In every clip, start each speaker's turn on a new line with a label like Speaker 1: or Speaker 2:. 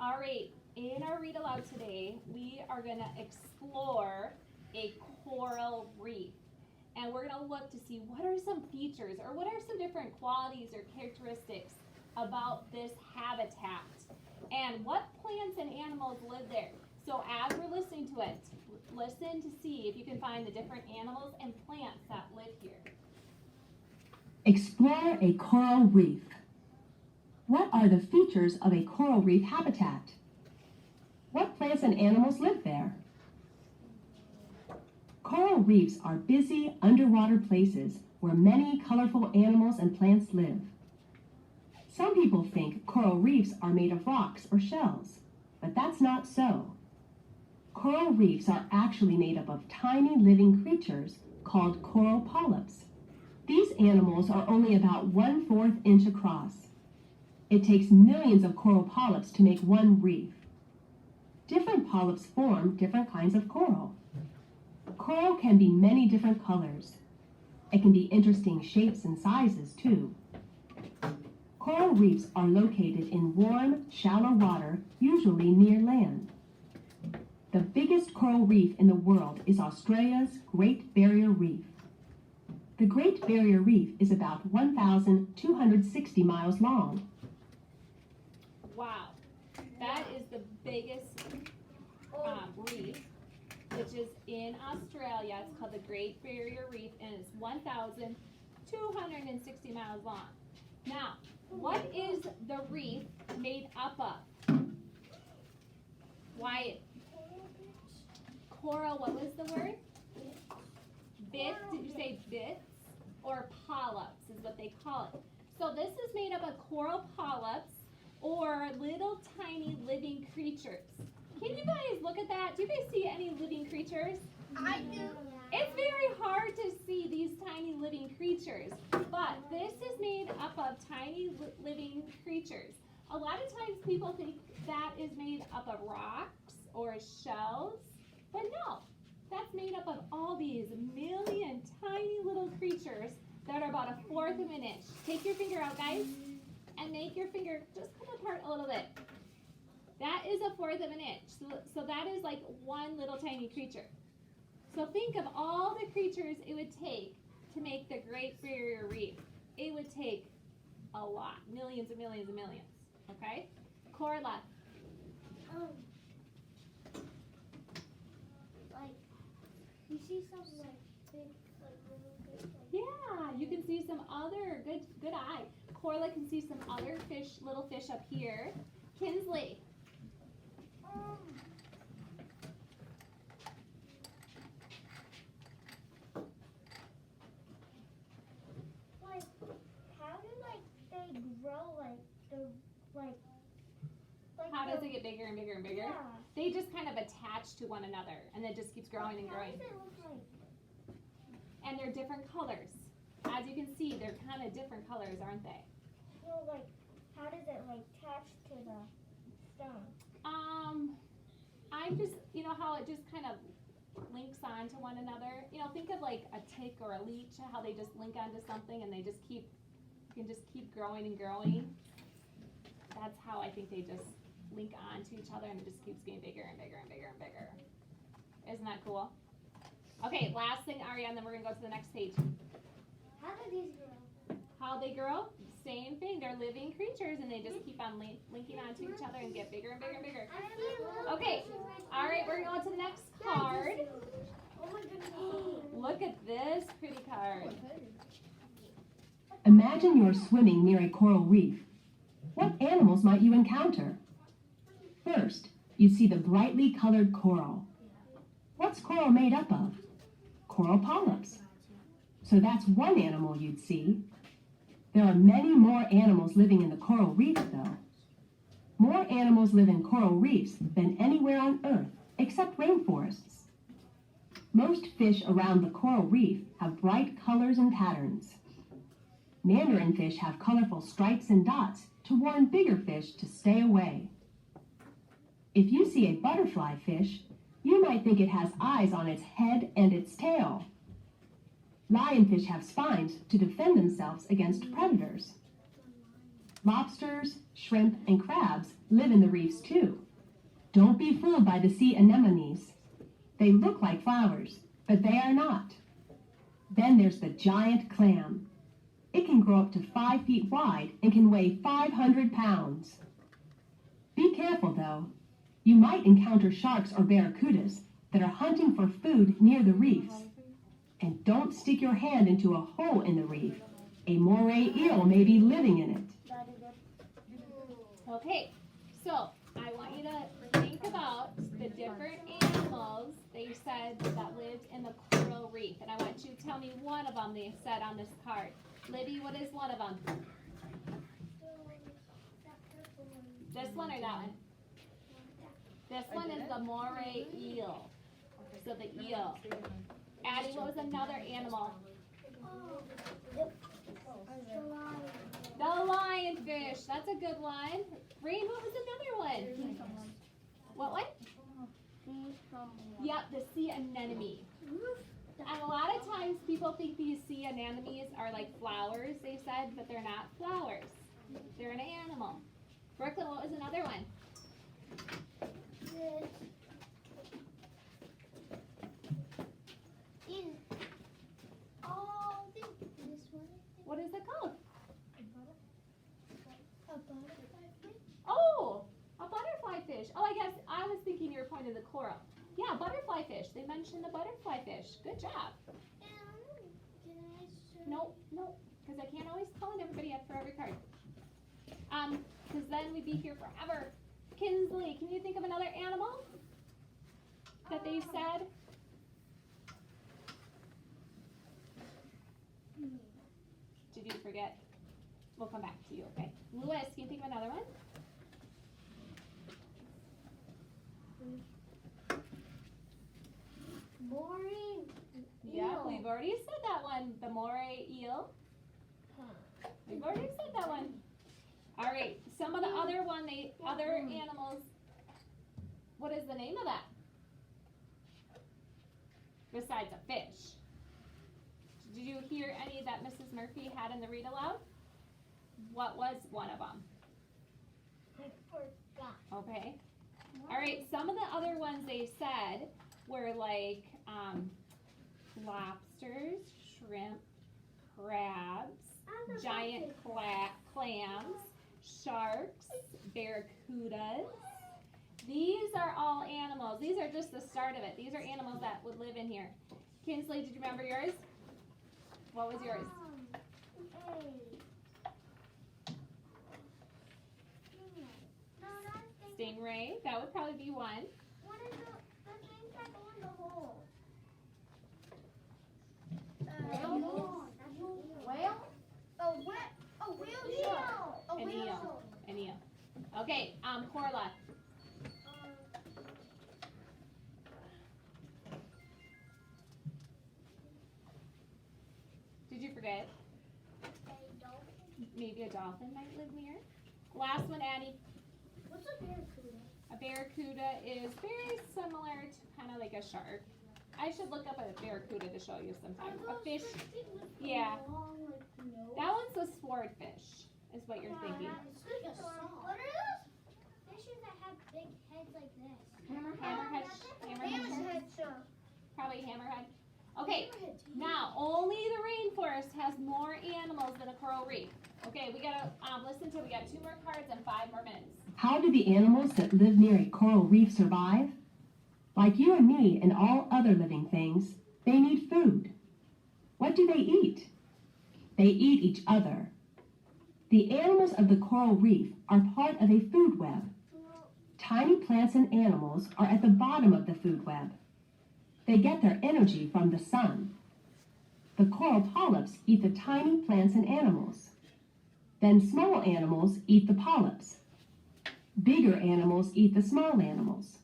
Speaker 1: All right, in our read aloud today, we are going to explore a coral reef. And we're going to look to see what are some features or what are some different qualities or characteristics about this habitat and what plants and animals live there. So as we're listening to it, listen to see if you can find the different animals and plants that live here.
Speaker 2: Explore a coral reef. What are the features of a coral reef habitat? What plants and animals live there? Coral reefs are busy underwater places where many colorful animals and plants live. Some people think coral reefs are made of rocks or shells, but that's not so. Coral reefs are actually made up of tiny living creatures called coral polyps. These animals are only about 1/4 inch across. It takes millions of coral polyps to make one reef. Different polyps form different kinds of coral. Coral can be many different colors. It can be interesting shapes and sizes too. Coral reefs are located in warm, shallow water, usually near land. The biggest coral reef in the world is Australia's Great Barrier Reef. The Great Barrier Reef is about 1,260 miles long.
Speaker 1: Wow, that is the biggest reef, which is in Australia. It's called the Great Barrier Reef, and it's 1,260 miles long. Now, what is the reef made up of? Wyatt? Coral, what was the word? Bits, did you say bits? Or polyps is what they call it. So this is made up of coral polyps or little tiny living creatures. Can you guys look at that? Do you guys see any living creatures?
Speaker 3: I do.
Speaker 1: It's very hard to see these tiny living creatures, but this is made up of tiny living creatures. A lot of times people think that is made up of rocks or shells, but no, that's made up of all these million tiny little creatures that are about 1/4 of an inch. Take your finger out, guys, and make your finger just come apart a little bit. That is 1/4 of an inch. So that is like one little tiny creature. So think of all the creatures it would take to make the Great Barrier Reef. It would take a lot, millions and millions and millions. Okay? Corla.
Speaker 3: Like, you see some like big, like little fish. Like,
Speaker 1: Yeah, you can see some other good eye. Corla can see some other fish, little fish up here. Kinsley.
Speaker 3: like, how do like they grow like the like?
Speaker 1: How does it get bigger and bigger and bigger?
Speaker 3: Yeah.
Speaker 1: They just kind of attach to one another, and it just keeps growing and growing.
Speaker 3: How does it look like?
Speaker 1: And they're different colors. As you can see, they're kind of different colors, aren't they?
Speaker 3: No, like, how does it like attach to the stone?
Speaker 1: I'm just, you know how it just kind of links on to one another? You know, think of like a tick or a leech, how they just link onto something and they just keep, you can just keep growing and growing. That's how I think they just link on to each other and it just keeps getting bigger and bigger and bigger and bigger. Isn't that cool? Okay, last thing, Aria, and then we're going to go to the next page.
Speaker 3: How do these grow?
Speaker 1: How they grow? Same thing. They're living creatures and they just keep on linking onto each other and get bigger and bigger and bigger. Okay, all right, we're going to go to the next card.
Speaker 3: Oh my goodness.
Speaker 1: Look at this pretty card.
Speaker 2: Imagine you're swimming near a coral reef. What animals might you encounter? First, you see the brightly colored coral. What's coral made up of? Coral polyps. So that's one animal you'd see. There are many more animals living in the coral reef, though. More animals live in coral reefs than anywhere on Earth, except rainforests. Most fish around the coral reef have bright colors and patterns. Mandarin fish have colorful stripes and dots to warn bigger fish to stay away. If you see a butterfly fish, you might think it has eyes on its head and its tail. Lionfish have spines to defend themselves against predators. Lobsters, shrimp, and crabs live in the reefs too. Don't be fooled by the sea anemones. They look like flowers, but they are not. Then there's the giant clam. It can grow up to 5 feet wide and can weigh 500 pounds. Be careful though. You might encounter sharks or barracudas that are hunting for food near the reefs. And don't stick your hand into a hole in the reef. A moray eel may be living in it.
Speaker 1: Okay, so I want you to think about the different animals they said that lived in the coral reef. And I want you to tell me one of them they said on this card. Libby, what is one of them? This one or that one? This one is the moray eel. So the eel. Addie, what was another animal? The lionfish. That's a good one. Rain, what was another one? What one? Yep, the sea anemone. And a lot of times people think these sea anemones are like flowers, they said, but they're not flowers. They're an animal. Brooklyn, what was another one? What is it called? Oh, a butterfly fish. Oh, I guess I was thinking you were pointing to the coral. Yeah, butterfly fish. They mentioned the butterfly fish. Good job. Nope, because I can't always call in everybody up for every card. Because then we'd be here forever. Kinsley, can you think of another animal that they said? Did you forget? We'll come back to you, okay? Lewis, can you think of another one?
Speaker 3: Moray
Speaker 1: Yeah,
Speaker 3: eel.
Speaker 1: we've already said that one. The moray eel. We've already said that one. All right, some of the other animals. What is the name of that? Besides a fish. Did you hear any that Mrs. Murphy had in the Read Aloud? What was one of them?
Speaker 3: I forgot.
Speaker 1: Okay. All right, some of the other ones they said were like lobsters, shrimp, crabs, giant clams, sharks, barracudas. These are all animals. These are just the start of it. These are animals that would live in here. Kinsley, did you remember yours? What was yours? Stingray. That would probably be one.
Speaker 3: What is the things that go in the hole? Whale? A whale shark. A
Speaker 1: An
Speaker 3: whale
Speaker 1: eel.
Speaker 3: shark.
Speaker 1: An eel. Okay, Corla. Did you forget? Maybe a dolphin might live near. Last one, Addie.
Speaker 3: What's a barracuda?
Speaker 1: A barracuda is very similar to kind of like a shark. I should look up a barracuda to show you sometime. A fish. Yeah. That one's a swordfish, is what you're thinking.
Speaker 3: What are those fishes that have big heads like this?
Speaker 1: Hammerhead.
Speaker 3: Hammerhead shark.
Speaker 1: Probably hammerhead. Okay, now only the rainforest has more animals than a coral reef. Okay, we gotta listen to. We got 2 more cards and 5 more minutes.
Speaker 2: How do the animals that live near a coral reef survive? Like you and me and all other living things, they need food. What do they eat? They eat each other. The animals of the coral reef are part of a food web. Tiny plants and animals are at the bottom of the food web. They get their energy from the sun. The coral polyps eat the tiny plants and animals. Then small animals eat the polyps. Bigger animals eat the small animals.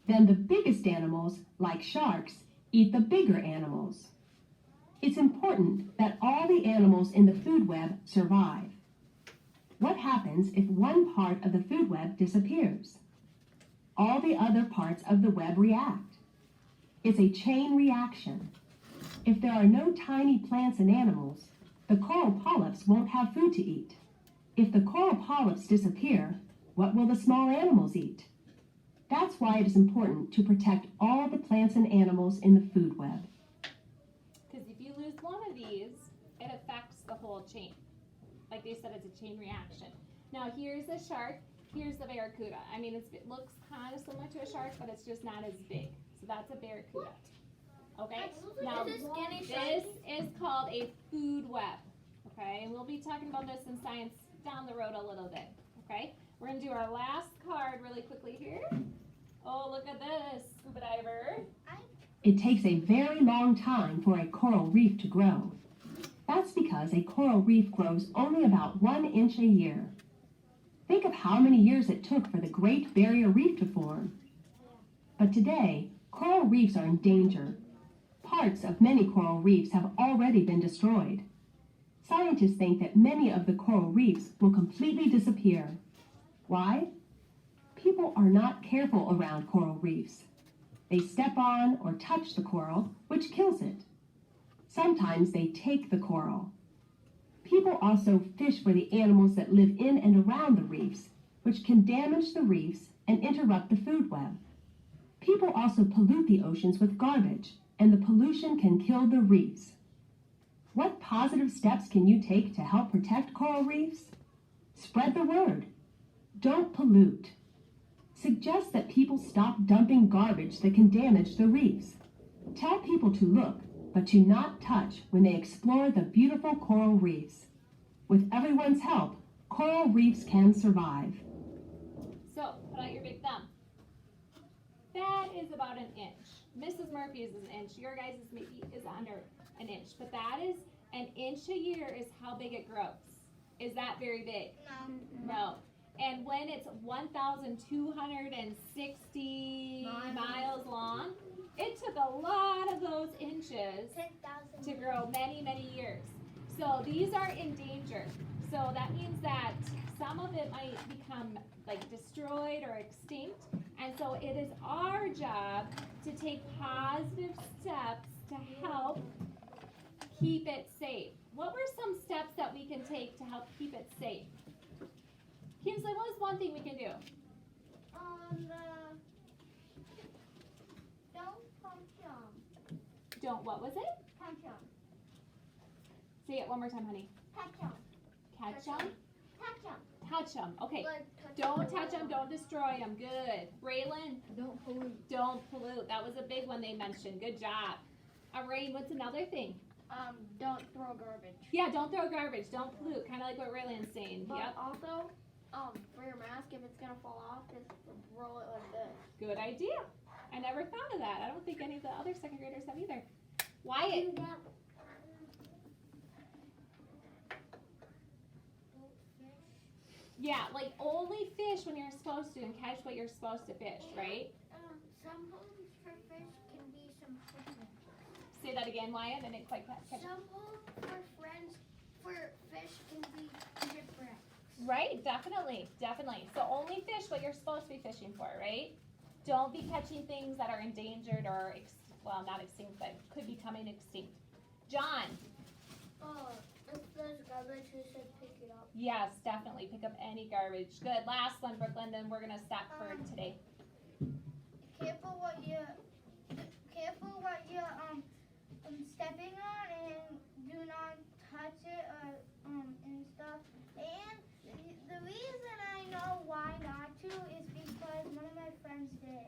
Speaker 2: Then the biggest animals, like sharks, eat the bigger animals. It's important that all the animals in the food web survive. What happens if one part of the food web disappears? All the other parts of the web react. It's a chain reaction. If there are no tiny plants and animals, the coral polyps won't have food to eat. If the coral polyps disappear, what will the small animals eat? That's why it is important to protect all the plants and animals in the food web.
Speaker 1: Because if you lose one of these, it affects the whole chain. Like they said, it's a chain reaction. Now here's a shark, here's the barracuda. I mean, it looks kind of similar to a shark, but it's just not as big. So that's a barracuda. Okay? Now this is called a food web. Okay? And we'll be talking about this in science down the road a little bit. Okay? We're going to do our last card really quickly here. Oh, look at this, scuba diver.
Speaker 2: It takes a very long time for a coral reef to grow. That's because a coral reef grows only about 1 inch a year. Think of how many years it took for the Great Barrier Reef to form. But today, coral reefs are in danger. Parts of many coral reefs have already been destroyed. Scientists think that many of the coral reefs will completely disappear. Why? People are not careful around coral reefs. They step on or touch the coral, which kills it. Sometimes they take the coral. People also fish for the animals that live in and around the reefs, which can damage the reefs and interrupt the food web. People also pollute the oceans with garbage, and the pollution can kill the reefs. What positive steps can you take to help protect coral reefs? Spread the word. Don't pollute. Suggest that people stop dumping garbage that can damage the reefs. Tell people to look, but to not touch when they explore the beautiful coral reefs. With everyone's help, coral reefs can survive.
Speaker 1: So, put out your big thumb. That is about an inch. Mrs. Murphy's is an inch. Your guys' maybe is under an inch. But that is an inch a year is how big it grows. Is that very big? No. And when it's 1,260 miles long, it took a lot of those inches to grow many, many years. So these are endangered. So that means that some of it might become like destroyed or extinct. And so it is our job to take positive steps to help keep it safe. What were some steps that we can take to help keep it safe? Kinsley, what is one thing we can do?
Speaker 3: Don't touch them.
Speaker 1: Don't, what was it?
Speaker 3: Touch them.
Speaker 1: Say it one more time, honey.
Speaker 3: Touch them.
Speaker 1: Catch them?
Speaker 3: Touch them.
Speaker 1: Touch them. Okay.
Speaker 3: Like,
Speaker 1: Don't touch them. Don't destroy them. Good. Braylon?
Speaker 3: Don't pollute.
Speaker 1: Don't pollute. That was a big one they mentioned. Good job. Rain, what's another thing?
Speaker 3: Don't throw garbage.
Speaker 1: Yeah, don't throw garbage. Don't pollute. Kind of like what Raylan's saying.
Speaker 3: But
Speaker 1: Yep.
Speaker 3: also, for your mask, if it's gonna fall off, just roll it like this.
Speaker 1: Good idea. I never thought of that. I don't think any of the other second graders have either. Wyatt? Yeah, like only fish when you're supposed to and catch what you're supposed to fish, right?
Speaker 3: Some homes for fish can be some chicken.
Speaker 1: Say that again, Wyatt. I didn't quite catch.
Speaker 3: Some homes for fish can be different.
Speaker 1: Right, definitely. So only fish what you're supposed to be fishing for, right? Don't be catching things that are endangered or, well, not extinct, but could be becoming extinct. John?
Speaker 3: If there's garbage, we should pick it up.
Speaker 1: Yes, definitely. Pick up any garbage. Good. Last one, Brooklyn, then we're going to stop for today.
Speaker 3: Careful what you're stepping on, and do not touch it and stuff. And the reason I know why not to is because one of my friends did.